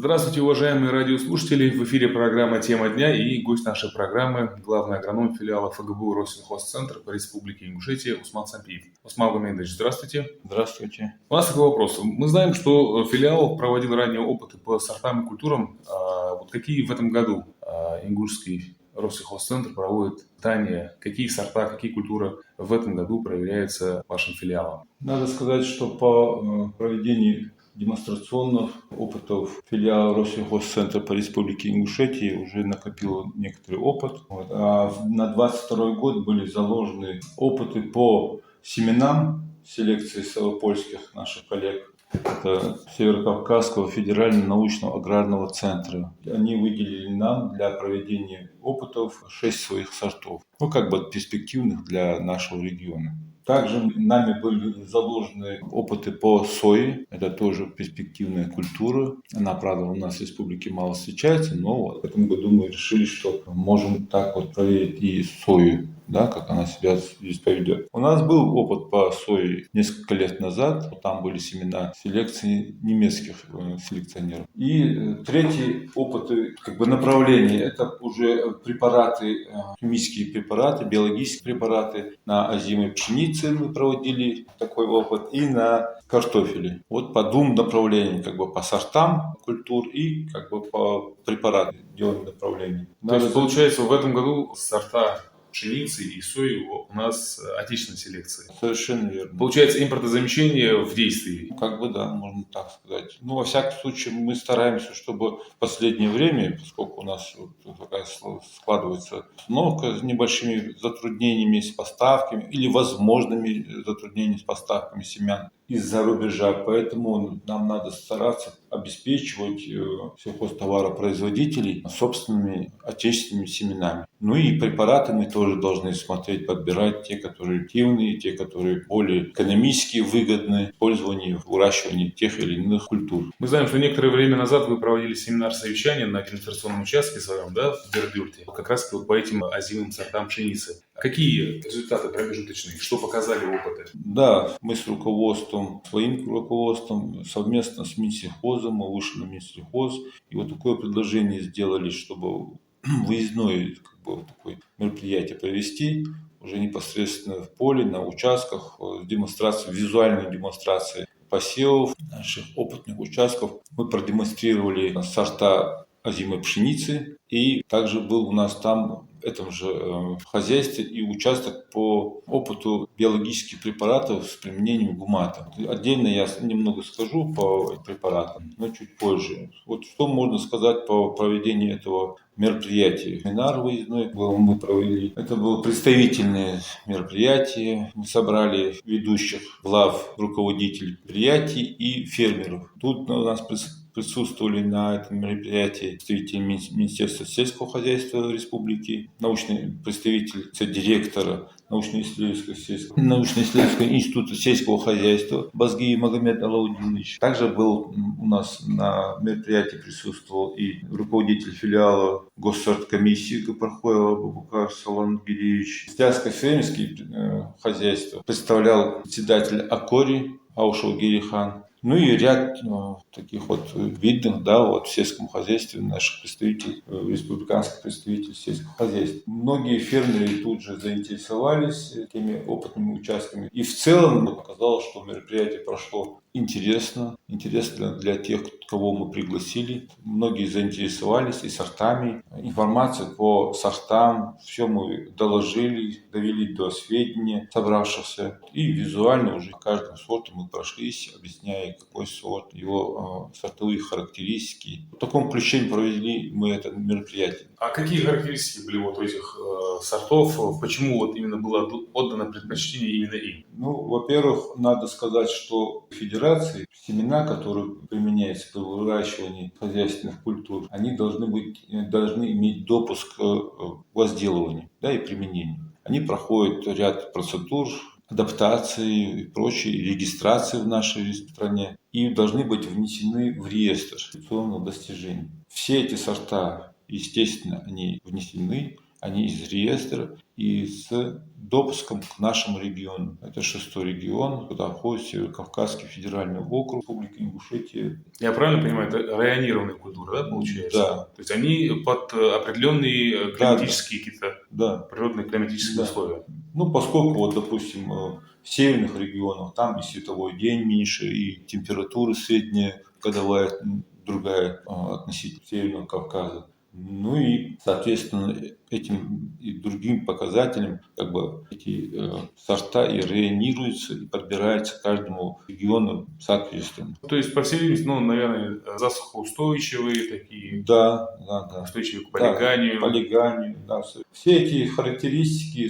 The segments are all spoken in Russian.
Здравствуйте, уважаемые радиослушатели! В эфире программа «Тема дня» и гость нашей программы – главный агроном филиала ФГБУ Россельхозцентр по Республике Ингушетия Усман Сампиев. Усман Гамидович, здравствуйте! Здравствуйте. У нас такой вопрос. Мы знаем, что филиал проводил ранее опыты по сортам и культурам. Вот какие в этом году Ингушский Россельхозцентр проводит испытания? Какие сорта, какие культуры в этом году проверяются вашим филиалом? Надо сказать, что по проведению демонстрационных опытов филиал Россельхозцентра по Республике Ингушетия уже накопил некоторый опыт. А на 2022 год были заложены опыты по семенам селекции ставропольских наших коллег. Это Северокавказского федерального научного аграрного центра. Они выделили нам для проведения опытов 6 своих сортов, перспективных для нашего региона. Также нами были заложены опыты по сое. Это тоже перспективная культура. Она, правда, у нас в республике мало встречается, но в этом году мы решили, что можем так вот проверить и сою, как она себя здесь поведет. У нас был опыт по сое несколько лет назад. Там были семена селекции немецких селекционеров. И третий опыт, направление, это уже препараты, химические препараты, биологические препараты на озимой пшенице мы проводили такой опыт, и на картофеле. Вот по двум направлениям, по сортам культур и по препаратам делаем направление. То есть, получается, в этом году сорта пшеницы и сои у нас отечественной селекции. Совершенно верно. Получается, импортозамещение в действии. Да, можно так сказать. Во всяком случае, мы стараемся, чтобы в последнее время, поскольку у нас такая складывается обстановка с небольшими затруднениями с поставками или возможными затруднениями с поставками семян из-за рубежа, поэтому нам надо стараться обеспечивать сельхозтоваропроизводителей собственными отечественными семенами. И препараты мы тоже должны смотреть, подбирать те, которые активные, те, которые более экономически выгодны в использовании, в выращивании тех или иных культур. Мы знаем, что некоторое время назад вы проводили семинар совещания на демонстрационном участке своем, в Бердюрте, как раз по этим озимым сортам пшеницы. Какие результаты промежуточные? Что показали опыты? Да, мы с руководством, своим руководством, совместно с Минсельхозом, мы вышли на Минсельхоз, и вот такое предложение сделали, чтобы выездное такое мероприятие провести, уже непосредственно в поле, на участках, с демонстрацией, визуальной демонстрацией посевов наших опытных участков. Мы продемонстрировали сорта озимой пшеницы, и также был у нас там в этом же хозяйстве и участок по опыту биологических препаратов с применением гумата. Отдельно я немного скажу по препаратам, но чуть позже. Вот что можно сказать по проведению этого мероприятия. Семинар выездной мы провели. Это было представительное мероприятие. Мы собрали ведущих глав, руководителей предприятий и фермеров. Тут у нас присутствовали на этом мероприятии представители Министерства сельского хозяйства Республики, научный представитель директора научно-исследовательского института сельского хозяйства Базги Магомед Алаудинович. Также был у нас на мероприятии присутствовал и руководитель филиала Госсорткомиссии Гапархоева Абубакар Салангиревич. Сельскохозяйственное хозяйство представлял председатель Акори Аушев Гирихан. И ряд таких видных, в сельском хозяйстве наших представителей, республиканских представителей сельского хозяйства. Многие фермеры тут же заинтересовались этими опытными участками. И в целом оказалось, что мероприятие прошло интересно для тех, кого мы пригласили. Многие заинтересовались и сортами. Информация по сортам, все мы доложили, довели до сведения собравшихся. И визуально уже по каждому сорту мы прошлись, объясняя, какой сорт, его сортовые характеристики. В таком ключе провели мы это мероприятие. А какие характеристики были у этих сортов? Почему именно было отдано предпочтение именно им? Во-первых, надо сказать, что в Федерации семена, которые применяются при выращивании хозяйственных культур, они должны иметь допуск к возделыванию и применению. Они проходят ряд процедур, адаптации и прочей регистрации в нашей стране и должны быть внесены в реестр инвестиционных достижений. Все эти сорта, естественно, они внесены они из реестра и с допуском к нашему региону. Это 6-й регион, куда входит Северо-Кавказский федеральный округ, Республика Ингушетия. Я правильно понимаю, это районированная культура, да, получается? Да. То есть они под определенные климатические какие-то природные климатические условия. Ну, поскольку, вот, допустим, в северных регионах там и световой день меньше, и температура средняя годовая другая относительно Северного Кавказа. Ну и, соответственно, этим и другим показателям как бы эти сорта и районируются, и подбираются к каждому региону соответственно. То есть, по всей видимости, ну, наверное, засухоустойчивые такие, Да. устойчивые к полиганию. Полиганию, да. Все эти характеристики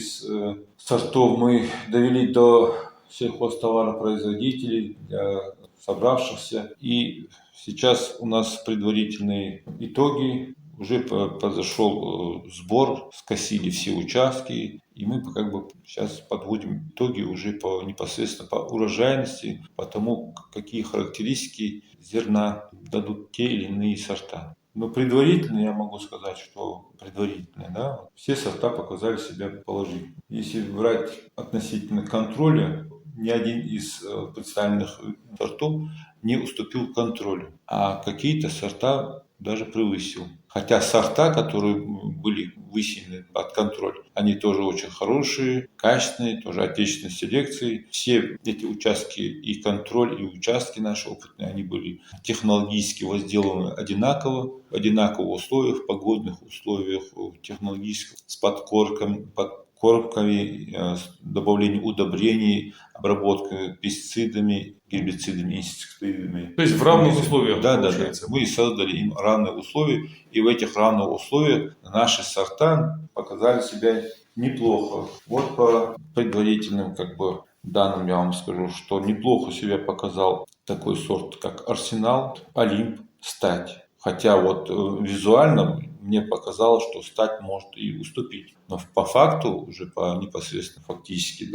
сортов мы довели до сельхозтоваропроизводителей, для собравшихся. И сейчас у нас предварительные итоги. Уже произошел сбор, скосили все участки, и мы как бы сейчас подводим итоги уже непосредственно по урожайности, по тому, какие характеристики зерна дадут те или иные сорта. Но предварительно я могу сказать, что все сорта показали себя положительно. Если брать относительно контроля, ни один из представленных сортов не уступил контролю, а какие-то сорта даже превысил. Хотя сорта, которые были высеяны под контроль, они тоже очень хорошие, качественные, тоже отечественной селекции. Все эти участки и контроль, и участки наши опытные, они были технологически возделаны одинаково, в одинаковых условиях, погодных условиях, технологических, с подкормками, с добавлением удобрений, обработкой пестицидами, гербицидами, инсектицидами. То есть в равных условиях, получается. Мы создали им равные условия, и в этих равных условиях наши сорта показали себя неплохо. Вот по предварительным данным я вам скажу, что неплохо себя показал такой сорт, как Арсенал, Олимп, Стать. Хотя визуально мне показалось, что Стать может и уступить. Но по факту, уже по непосредственно фактически,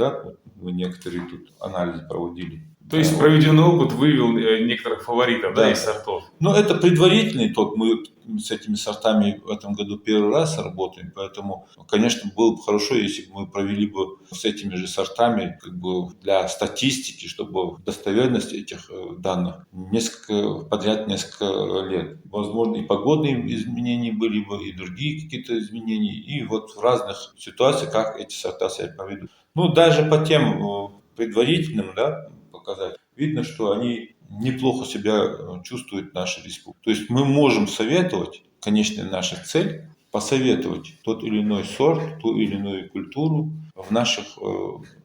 мы некоторые тут анализы проводили. То есть проведенный опыт вывел некоторых фаворитов, из сортов? Ну, это предварительный итог. Мы с этими сортами в этом году первый раз работаем, поэтому, конечно, было бы хорошо, если бы мы провели бы с этими же сортами для статистики, чтобы достоверность этих данных подряд несколько лет. Возможно, и погодные изменения были бы, и другие какие-то изменения, и вот в разных ситуациях, как эти сорта себя поведут. Ну, даже по тем предварительным, показать. Видно, что они неплохо себя чувствуют в нашей республике. То есть мы можем советовать, конечно, наша цель посоветовать тот или иной сорт, ту или иную культуру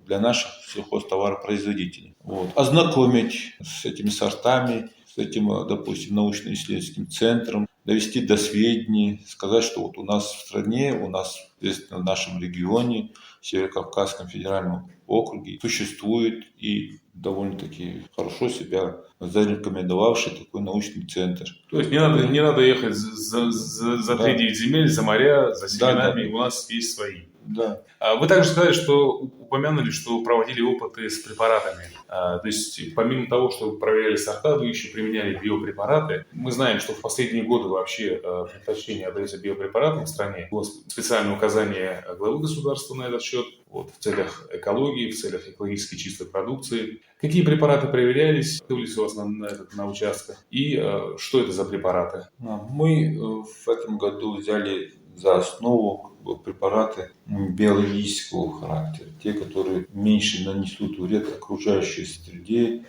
для наших сельхозтоваропроизводителей. Ознакомить с этими сортами, с этим, допустим, научно-исследовательским центром, довести до сведений, сказать, что у нас в стране, в нашем регионе, в Северо-Кавказском федеральном округе существует и довольно-таки хорошо себя зарекомендовавший такой научный центр. То есть не надо ехать за 3-9 земель, за моря, за семенами, у нас есть свои. Да. Вы также сказали, что упомянули, что проводили опыты с препаратами. То есть помимо того, что вы проверяли сорта, вы еще применяли биопрепараты. Мы знаем, что в последние годы вообще предпочтение отдается биопрепаратам в стране. Было специальное указание главы государства на этот счет в целях экологии, в целях экологически чистой продукции. Какие препараты проверялись, были у вас на участках, и что это за препараты? Мы в этом году взяли за основу препараты биологического характера, те, которые меньше нанесут вред окружающей среде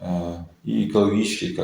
и экологически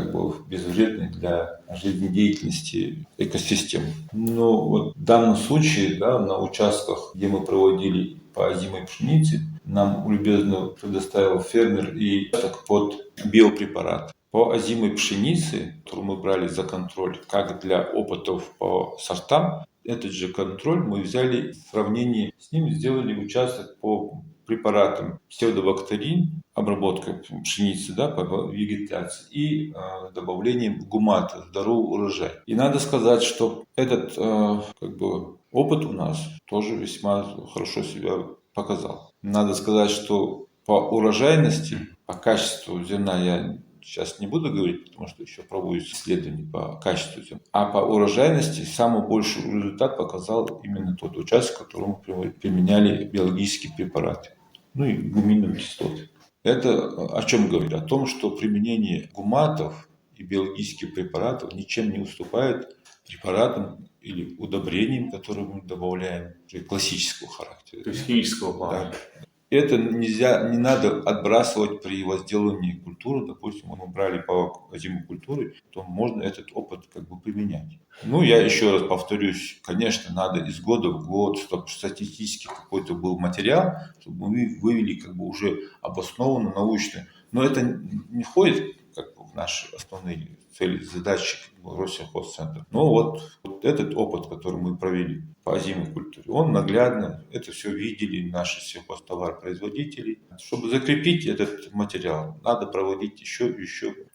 безвредны для жизнедеятельности экосистем. Но в данном случае на участках, где мы проводили по озимой пшенице, нам любезно предоставил фермер и под биопрепарат. По озимой пшенице, которую мы брали за контроль, как для опытов по сортам, этот же контроль мы взяли в сравнении с ним, сделали участок по препаратам псевдобактерин, обработка пшеницы по вегетации и добавлением гумата, здоровый урожай. И надо сказать, что этот опыт у нас тоже весьма хорошо себя показал. Надо сказать, что по урожайности, по качеству зерна я сейчас не буду говорить, потому что еще проводятся исследования по качеству земли. А по урожайности самый больший результат показал именно тот участок, в котором мы применяли биологические препараты. Ну и гуминовые кислоты. Это о чем говорит? О том, что применение гуматов и биологических препаратов ничем не уступает препаратам или удобрениям, которые мы добавляем классического характера. То есть химического плана. Да. Это не надо отбрасывать при возделывании культуры. Допустим, мы брали по озимой культуре, то можно этот опыт применять. Ну, я еще раз повторюсь, конечно, надо из года в год, чтобы статистически какой-то был материал, чтобы мы вывели уже обоснованно, научно. Но это не входит в наши основные цели, задачи Россельхозцентра. Но вот этот опыт, который мы провели по озимой культуре, он наглядно, это все видели наши сельхозтоваропроизводители. Чтобы закрепить этот материал, надо проводить еще.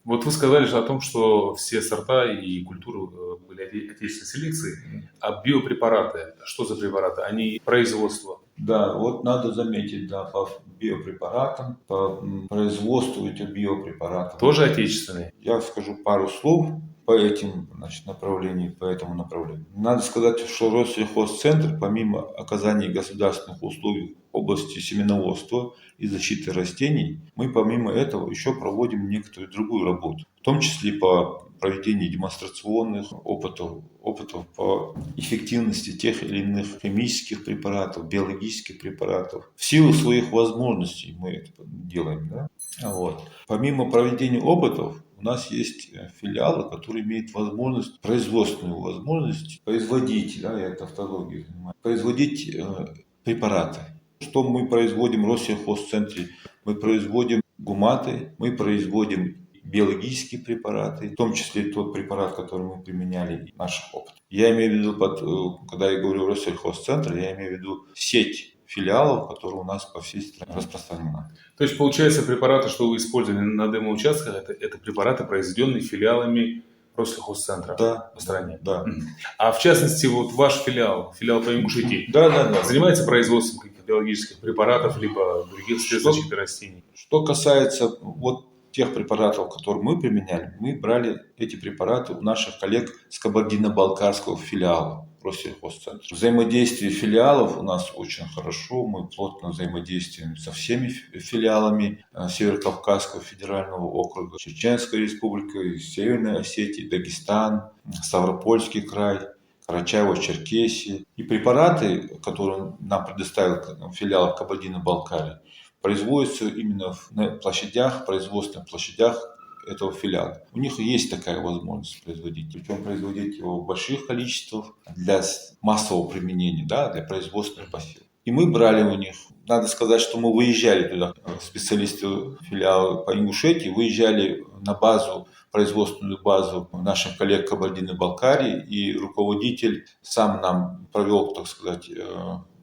Вот вы сказали же о том, что все сорта и культуры были отечественной селекции, а биопрепараты, что за препараты? Они производство? Да, вот надо заметить, да, по биопрепаратам, по производству этих биопрепаратов. Тоже отечественные? Я скажу пару слов по этому направлению. Надо сказать, что Россельхозцентр, помимо оказания государственных услуг в области семеноводства и защиты растений, мы помимо этого еще проводим некоторую другую работу, в том числе по проведению демонстрационных опытов по эффективности тех или иных химических препаратов, биологических препаратов. В силу своих возможностей мы это делаем. Да? Вот. Помимо проведения опытов, у нас есть филиалы, которые имеют производственную возможность производить, да, я тавтологией занимаюсь, производить препараты. Что мы производим в Россельхозцентре? Мы производим гуматы, мы производим биологические препараты, в том числе тот препарат, который мы применяли в наших опытах. Я имею в виду, когда я говорю Россельхозцентр, я имею в виду сеть филиалов, которые у нас по всей стране распространена. То есть, получается, препараты, что вы использовали на демо-участках, это препараты, произведенные филиалами Россельхозцентра по стране? Да. А в частности, вот ваш филиал по Ингушетии, да. занимается производством каких-то биологических препаратов, либо других средств защиты растений? Что касается тех препаратов, которые мы применяли, мы брали эти препараты у наших коллег с Кабардино-Балкарского филиала Россельхозцентра. Взаимодействие филиалов у нас очень хорошо, мы плотно взаимодействуем со всеми филиалами Северокавказского федерального округа, Чеченской республики, Северной Осетии, Дагестан, Ставропольский край, Карачаево-Черкесия. И препараты, которые нам предоставил филиал Кабардино-Балкарии, производятся именно на производственных площадях этого филиала. У них есть такая возможность производить. Причем производить его в больших количествах для массового применения, да, для производственных посевов. И мы брали у них. Надо сказать, что мы выезжали туда, специалисты филиала по Ингушетии, выезжали на производственную базу наших коллег Кабардино-Балкарии, и руководитель сам нам провел,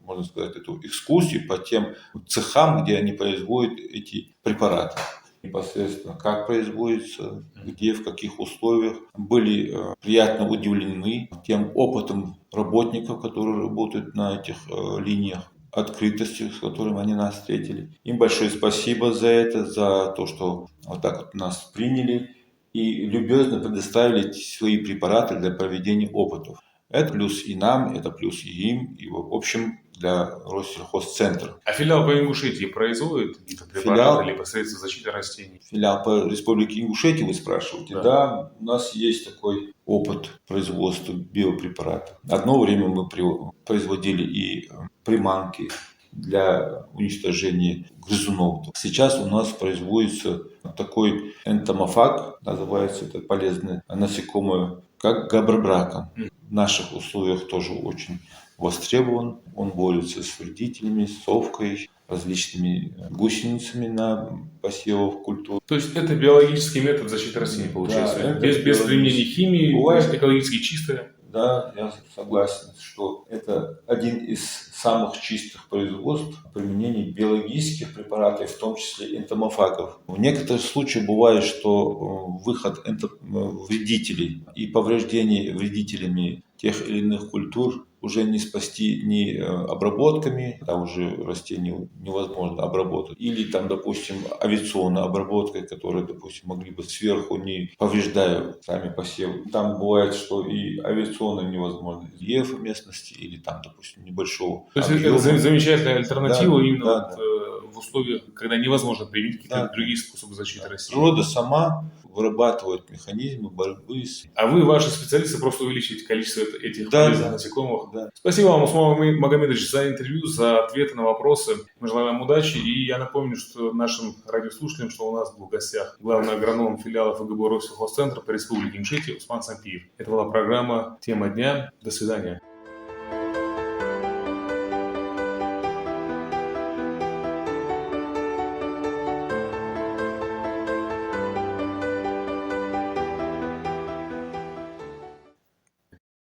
можно сказать, эту экскурсию по тем цехам, где они производят эти препараты. Непосредственно как производится, где, в каких условиях. Были приятно удивлены тем опытом работников, которые работают на этих линиях, открытостью, с которым они нас встретили. Им большое спасибо за это, за то, что вот так вот нас приняли и любезно предоставили свои препараты для проведения опытов. Это плюс и нам, это плюс и им, и в общем для Россельхозцентра. А филиал по Ингушетии производит какие-то препараты либо средства защиты растений? Филиал по Республике Ингушетия, вы спрашиваете? Да, у нас есть такой опыт производства биопрепаратов. Одно время мы производили и приманки для уничтожения грызунов. Сейчас у нас производится такой энтомофаг, называется это полезное насекомое, как габробракон. В наших условиях тоже очень востребован. Он борется с вредителями, с совкой, различными гусеницами на посевах культур. То есть это биологический метод защиты растений получается? Да, без применения химии, экологически чистое? Да, я согласен, что это один из самых чистых производств применения биологических препаратов, в том числе энтомофагов. В некоторых случаях бывает, что выход вредителей и повреждение вредителями тех или иных культур уже не спасти ни обработками, там уже растения невозможно обработать, или там, допустим, авиационной обработкой, которые, допустим, могли бы сверху, не повреждая сами посевы. Там бывает, что и авиационно невозможно рельефа местности, или там, допустим, небольшого То есть объема. это замечательная альтернатива Да, именно да, вот, да. в условиях, когда невозможно применить какие-то Да. другие способы защиты растений. Природа сама вырабатывает механизмы борьбы с... А вы, ваши специалисты, просто увеличиваете количество этих Да, полезных да. насекомых. Да. Спасибо вам, Усман Магомедович, за интервью, за ответы на вопросы. Мы желаем вам удачи. И я напомню, что нашим радиослушателям, что у нас был в гостях главный агроном филиала ФГБУ Россельхозцентра по Республике Ингушетия Усман Сампиев. Это была программа «Тема дня». До свидания.